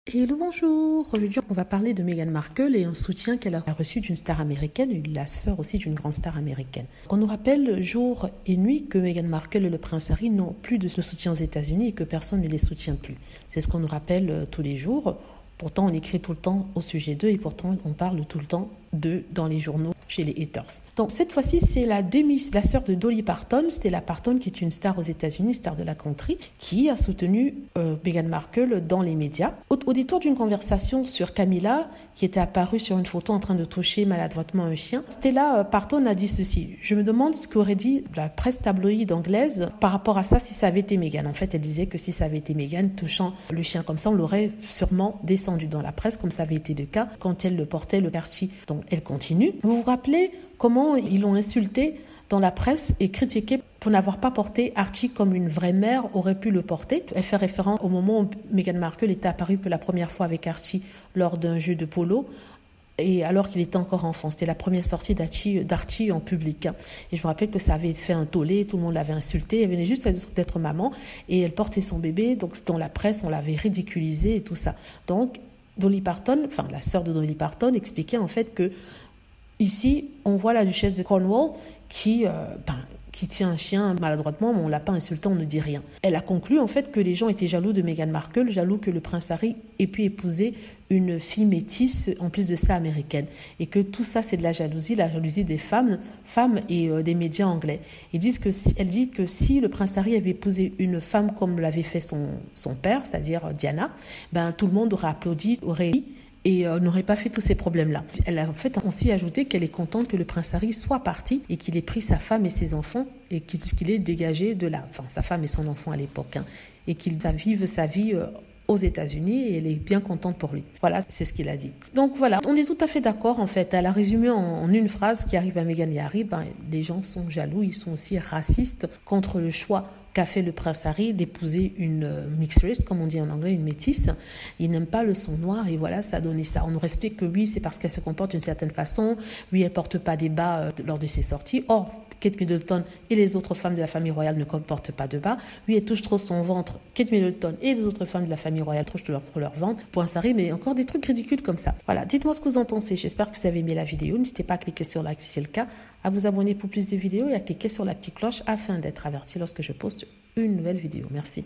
Hello, bonjour. Aujourd'hui, on va parler de Meghan Markle et un soutien qu'elle a reçu d'une star américaine, la sœur aussi d'une grande star américaine. On nous rappelle jour et nuit que Meghan Markle et le prince Harry n'ont plus de soutien aux États-Unis et que personne ne les soutient plus. C'est ce qu'on nous rappelle tous les jours. Pourtant, on écrit tout le temps au sujet d'eux et pourtant, on parle tout le temps d'eux dans les journaux chez les haters. Donc, cette fois-ci, c'est la sœur de Dolly Parton. Stella Parton, qui est une star aux États-Unis, star de la country, qui a soutenu Meghan Markle dans les médias. Au détour d'une conversation sur Camilla, qui était apparue sur une photo en train de toucher maladroitement un chien, Stella Parton a dit ceci. Je me demande ce qu'aurait dit la presse tabloïde anglaise par rapport à ça si ça avait été Meghan. En fait, elle disait que si ça avait été Meghan touchant le chien comme ça, on l'aurait sûrement descendu dans la presse, comme ça avait été le cas quand elle le portait, le Archie. Donc, elle continue. Vous vous rappelez comment ils l'ont insulté dans la presse et critiqué pour n'avoir pas porté Archie comme une vraie mère aurait pu le porter. Elle fait référence au moment où Meghan Markle était apparue pour la première fois avec Archie lors d'un jeu de polo. Et alors qu'il était encore enfant, c'était la première sortie d'Archie en public. Et je me rappelle que ça avait fait un tollé, tout le monde l'avait insulté, elle venait juste d'être maman et elle portait son bébé, donc dans la presse on l'avait ridiculisé et tout ça. Donc Dolly Parton, enfin la sœur de Dolly Parton, expliquait en fait que ici on voit la duchesse de Cornwall qui tient un chien maladroitement, mais on ne l'a pas insulté, on ne dit rien. Elle a conclu en fait que les gens étaient jaloux de Meghan Markle, jaloux que le prince Harry ait pu épouser une fille métisse, en plus de ça américaine, et que tout ça c'est de la jalousie des femmes et des médias anglais. Elle dit que si le prince Harry avait épousé une femme comme l'avait fait son père, c'est-à-dire Diana, tout le monde aurait applaudi, aurait ri, et n'aurait pas fait tous ces problèmes-là. Elle a en fait aussi ajouté qu'elle est contente que le prince Harry soit parti et qu'il ait pris sa femme et ses enfants et qu'il ait dégagé de là, enfin sa femme et son enfant à l'époque, et qu'il vive sa vie aux États-Unis et elle est bien contente pour lui. Voilà, c'est ce qu'il a dit. Donc voilà, on est tout à fait d'accord en fait. Elle a résumé en une phrase qui arrive à Meghan et Harry, les gens sont jaloux, ils sont aussi racistes contre le choix qu'a fait le prince Harry d'épouser une mixed race, comme on dit en anglais, une métisse. Il n'aime pas le sang noir et voilà, ça a donné ça. On nous explique que oui, c'est parce qu'elle se comporte d'une certaine façon. Oui, elle porte pas des bas lors de ses sorties. Or, Kate Middleton et les autres femmes de la famille royale ne portent pas de bas. Oui, elle touche trop son ventre. Kate Middleton et les autres femmes de la famille royale touchent trop leur ventre. Prince Harry, mais encore des trucs ridicules comme ça. Voilà, dites-moi ce que vous en pensez. J'espère que vous avez aimé la vidéo. N'hésitez pas à cliquer sur like si c'est le cas, à vous abonner pour plus de vidéos et à cliquer sur la petite cloche afin d'être averti lorsque je poste une nouvelle vidéo. Merci.